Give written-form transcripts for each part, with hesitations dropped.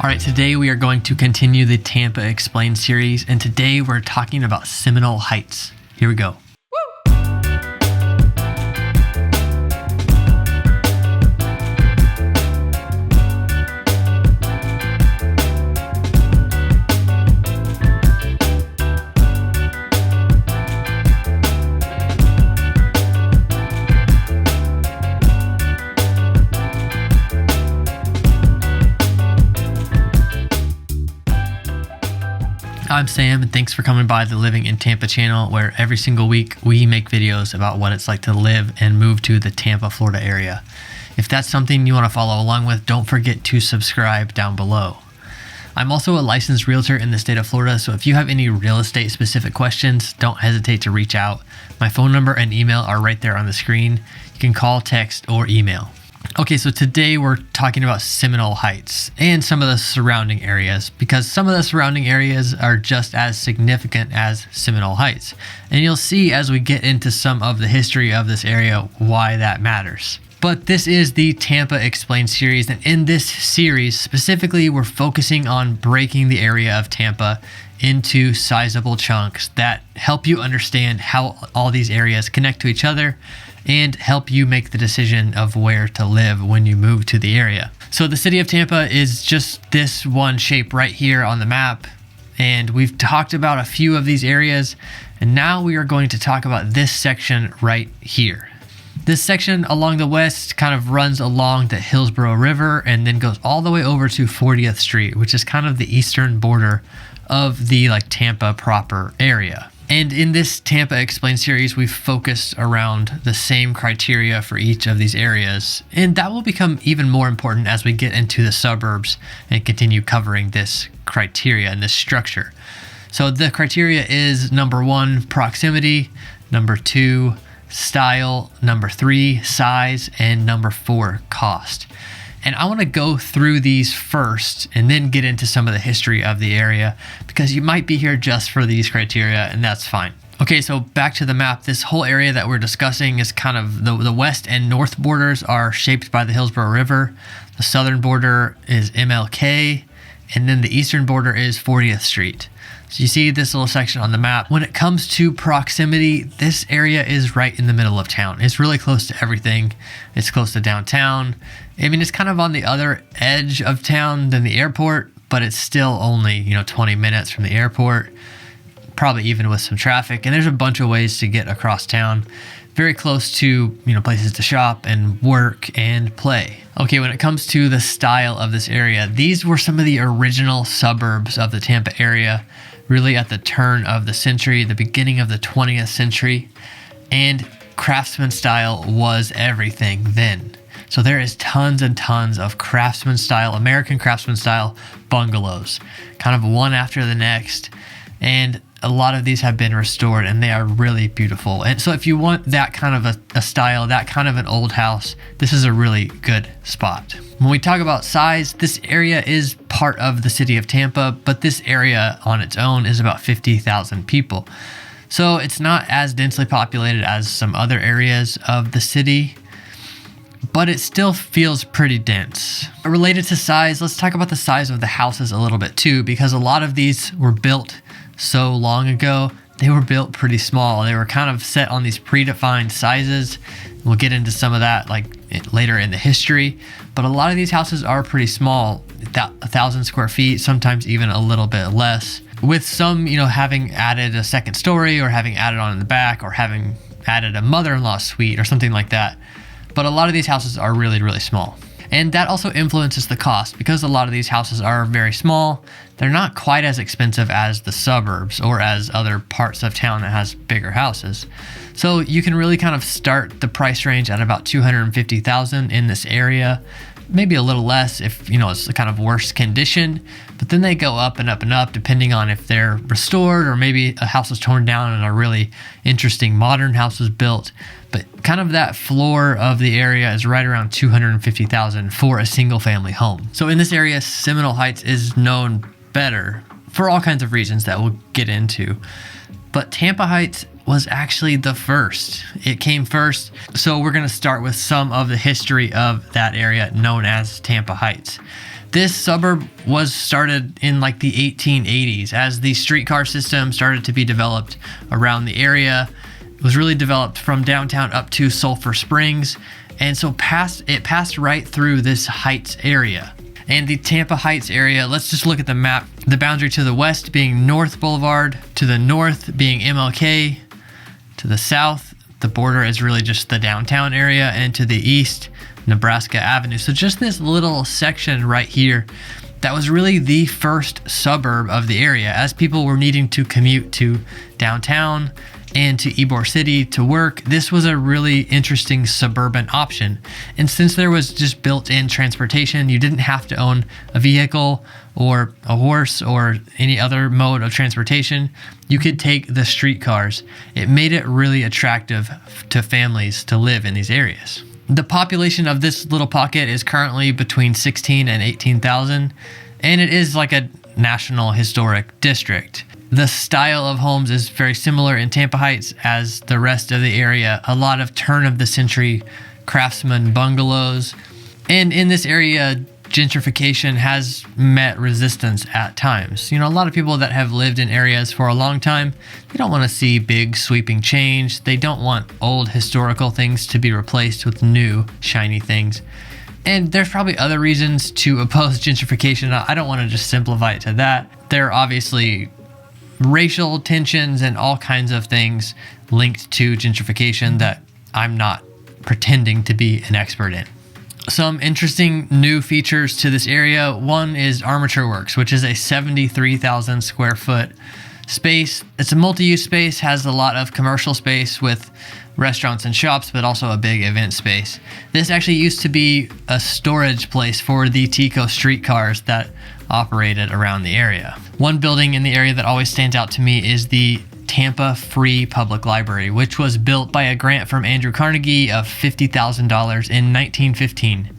All right, today we are going to continue the Tampa Explained series, and today we're talking about Seminole Heights. Here we go. I'm Sam, and thanks for coming by the Living in Tampa channel, where every single week we make videos about what it's like to live and move to the Tampa, Florida area. If that's something you want to follow along with, don't forget to subscribe down below. I'm also a licensed realtor in the state of Florida, so if you have any real estate specific questions, don't hesitate to reach out. My phone number and email are right there on the screen. You can call, text, or email. Okay, so today we're talking about Seminole Heights and some of the surrounding areas, because some of the surrounding areas are just as significant as Seminole Heights. And you'll see as we get into some of the history of this area why that matters. But this is the Tampa Explained series, and in this series specifically, we're focusing on breaking the area of Tampa into sizable chunks that help you understand how all these areas connect to each other and help you make the decision of where to live when you move to the area. So the city of Tampa is just this one shape right here on the map, and we've talked about a few of these areas, and now we are going to talk about this section right here. This section along the west kind of runs along the Hillsborough River and then goes all the way over to 40th Street, which is kind of the eastern border of the Tampa proper area. And in this Tampa Explained series, we've focused around the same criteria for each of these areas. And that will become even more important as we get into the suburbs and continue covering this criteria and this structure. So the criteria is number 1, proximity, number 2, style, number 3, size, and number 4, cost. And I want to go through these first and then get into some of the history of the area, because you might be here just for these criteria, and that's fine. Okay, so back to the map. This whole area that we're discussing is kind of the west and north borders are shaped by the Hillsborough River. The southern border is MLK, and then the eastern border is 40th Street. So you see this little section on the map. When it comes to proximity, this area is right in the middle of town. It's really close to everything. It's close to downtown. I mean, it's kind of on the other edge of town than the airport, but it's still only, 20 minutes from the airport, probably even with some traffic. And there's a bunch of ways to get across town. Very close to, places to shop and work and play. Okay, when it comes to the style of this area, these were some of the original suburbs of the Tampa area, really at the turn of the century, the beginning of the 20th century, and craftsman style was everything then. So there is tons and tons of craftsman style, American craftsman style bungalows, kind of one after the next. And a lot of these have been restored and they are really beautiful. And so if you want that kind of a style, that kind of an old house, this is a really good spot. When we talk about size, this area is part of the city of Tampa, but this area on its own is about 50,000 people. So it's not as densely populated as some other areas of the city, but it still feels pretty dense. Related to size, let's talk about the size of the houses a little bit too, because a lot of these were built so long ago. They were built pretty small. They were kind of set on these predefined sizes. We'll get into some of that later in the history, but a lot of these houses are pretty small, 1,000 square feet, sometimes even a little bit less, with some, having added a second story or having added on in the back or having added a mother-in-law suite or something like that. But a lot of these houses are really, really small. And that also influences the cost, because a lot of these houses are very small. They're not quite as expensive as the suburbs or as other parts of town that has bigger houses. So you can really kind of start the price range at about $250,000 in this area, maybe a little less if it's the kind of worse condition, but then they go up and up and up depending on if they're restored or maybe a house was torn down and a really interesting modern house was built. But kind of that floor of the area is right around $250,000 for a single family home. So in this area, Seminole Heights is known better for all kinds of reasons that we'll get into. But Tampa Heights was actually the first. It came first. So we're going to start with some of the history of that area known as Tampa Heights. This suburb was started in like the 1880s as the streetcar system started to be developed around the area. It was really developed from downtown up to Sulphur Springs, and so it passed right through this Heights area. And the Tampa Heights area, let's just look at the map. The boundary to the west being North Boulevard, to the north being MLK, to the south, the border is really just the downtown area, and to the east, Nebraska Avenue. So just this little section right here, that was really the first suburb of the area as people were needing to commute to downtown and to Ybor City to work. This was a really interesting suburban option. And since there was just built-in transportation, you didn't have to own a vehicle or a horse or any other mode of transportation. You could take the streetcars. It made it really attractive to families to live in these areas. The population of this little pocket is currently between 16 and 18,000, and it is like a national historic district. The style of homes is very similar in Tampa Heights as the rest of the area. A lot of turn-of-the-century craftsman bungalows. And in this area, gentrification has met resistance at times. You know, a lot of people that have lived in areas for a long time, they don't want to see big sweeping change. They don't want old historical things to be replaced with new shiny things. And there's probably other reasons to oppose gentrification. I don't want to just simplify it to that. There are obviously racial tensions and all kinds of things linked to gentrification that I'm not pretending to be an expert in. Some interesting new features to this area. One is Armature Works, which is a 73,000 square foot space. It's a multi-use space, has a lot of commercial space with restaurants and shops, but also a big event space. This actually used to be a storage place for the Tico streetcars that operated around the area. One building in the area that always stands out to me is the Tampa Free Public Library, which was built by a grant from Andrew Carnegie of $50,000 in 1915.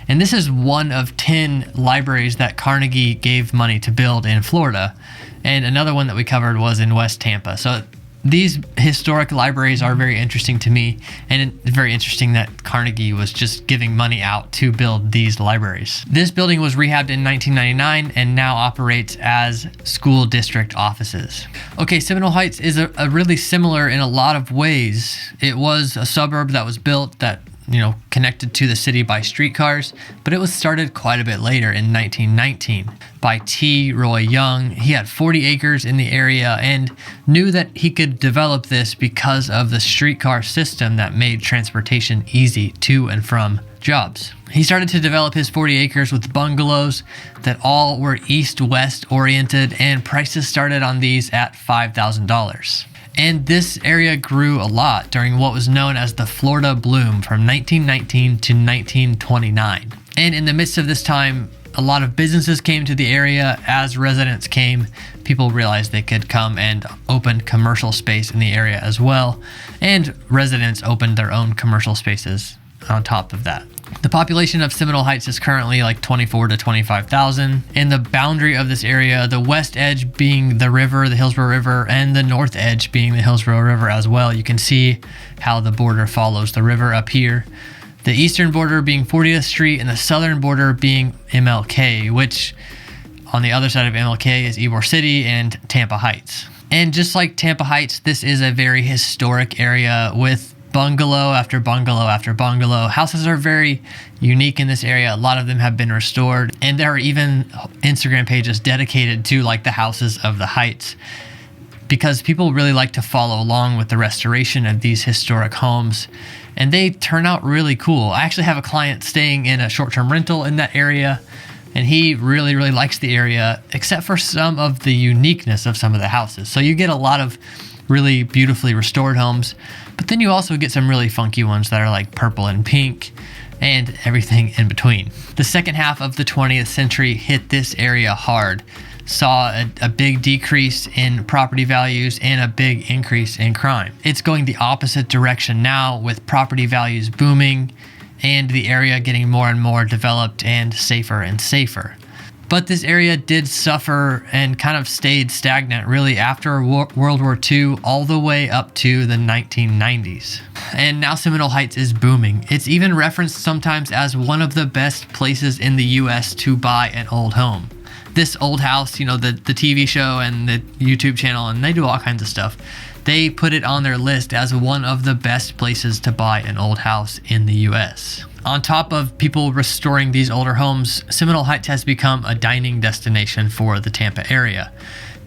And this is one of 10 libraries that Carnegie gave money to build in Florida. And another one that we covered was in West Tampa. So these historic libraries are very interesting to me, and it's very interesting that Carnegie was just giving money out to build these libraries. This building was rehabbed in 1999 and now operates as school district offices. Okay, Seminole Heights is a really similar in a lot of ways. It was a suburb that was built that, you know, connected to the city by streetcars, but it was started quite a bit later in 1919 by T. Roy Young. He had 40 acres in the area and knew that he could develop this because of the streetcar system that made transportation easy to and from jobs. He started to develop his 40 acres with bungalows that all were east-west oriented, and prices started on these at $5,000. And this area grew a lot during what was known as the Florida Bloom from 1919 to 1929. And in the midst of this time, a lot of businesses came to the area. As residents came, people realized they could come and open commercial space in the area as well. And residents opened their own commercial spaces on top of that. The population of Seminole Heights is currently like 24 to 25,000. And the boundary of this area, the west edge being the river, the Hillsborough River, and the north edge being the Hillsborough River as well. You can see how the border follows the river up here. The eastern border being 40th Street and the southern border being MLK, which on the other side of MLK is Ybor City and Tampa Heights. And just like Tampa Heights, this is a very historic area with bungalow after bungalow after bungalow. Houses are very unique in this area. A lot of them have been restored, and there are even Instagram pages dedicated to like the houses of the Heights, because people really like to follow along with the restoration of these historic homes, and they turn out really cool. I actually have a client staying in a short-term rental in that area, and he really, really likes the area, except for some of the uniqueness of some of the houses. So you get a lot of really beautifully restored homes, but then you also get some really funky ones that are like purple and pink and everything in between. The second half of the 20th century hit this area hard, saw a big decrease in property values and a big increase in crime. It's going the opposite direction now, with property values booming and the area getting more and more developed and safer and safer. But this area did suffer and kind of stayed stagnant really after World War II all the way up to the 1990s. And now Seminole Heights is booming. It's even referenced sometimes as one of the best places in the US to buy an old home. This old house, you know, the TV show and the YouTube channel, and they do all kinds of stuff. They put it on their list as one of the best places to buy an old house in the US. On top of people restoring these older homes, Seminole Heights has become a dining destination for the Tampa area.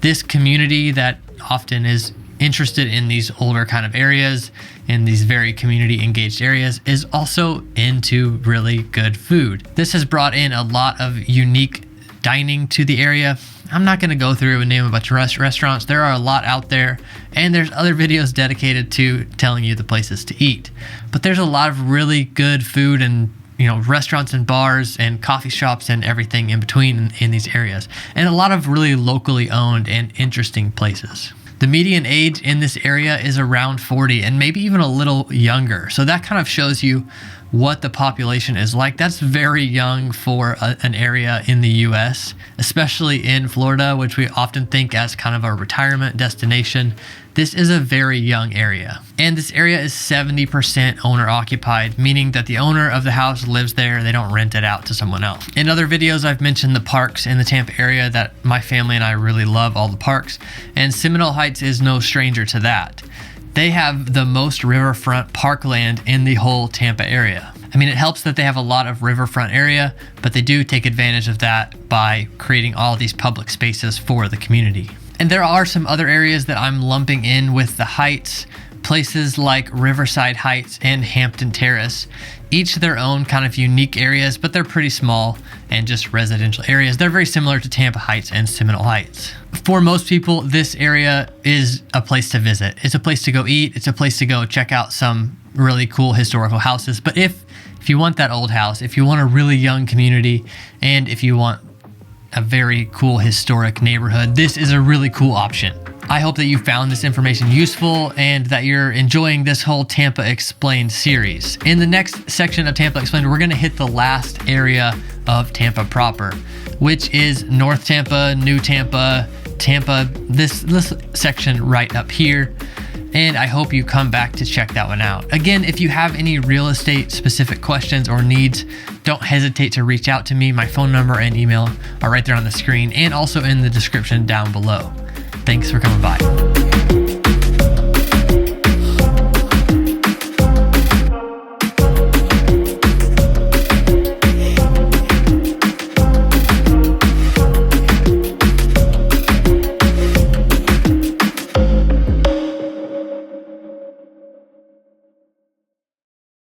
This community that often is interested in these older kind of areas, in these very community engaged areas, is also into really good food. This has brought in a lot of unique dining to the area. I'm not going to go through and name a bunch of restaurants. There are a lot out there, and there's other videos dedicated to telling you the places to eat. But there's a lot of really good food and, you know, restaurants and bars and coffee shops and everything in between in these areas, and a lot of really locally owned and interesting places. The median age in this area is around 40 and maybe even a little younger. So that kind of shows you what the population is like. That's very young for an area in the US, especially in Florida, which we often think as kind of a retirement destination. This is a very young area. And this area is 70% owner occupied, meaning that the owner of the house lives there. They don't rent it out to someone else. In other videos, I've mentioned the parks in the Tampa area that my family and I really love, all the parks. And Seminole Heights is no stranger to that. They have the most riverfront parkland in the whole Tampa area. I mean, it helps that they have a lot of riverfront area, but they do take advantage of that by creating all these public spaces for the community. And there are some other areas that I'm lumping in with the Heights, places like Riverside Heights and Hampton Terrace, each their own kind of unique areas, but they're pretty small and just residential areas. They're very similar to Tampa Heights and Seminole Heights. For most people, this area is a place to visit. It's a place to go eat. It's a place to go check out some really cool historical houses. But if you want that old house, if you want a really young community, and if you want a very cool historic neighborhood, this is a really cool option. I hope that you found this information useful and that you're enjoying this whole Tampa Explained series. In the next section of Tampa Explained, we're going to hit the last area of Tampa proper, which is North Tampa, New Tampa, Tampa, this section right up here. And I hope you come back to check that one out. Again, if you have any real estate specific questions or needs, don't hesitate to reach out to me. My phone number and email are right there on the screen and also in the description down below. Thanks for coming by.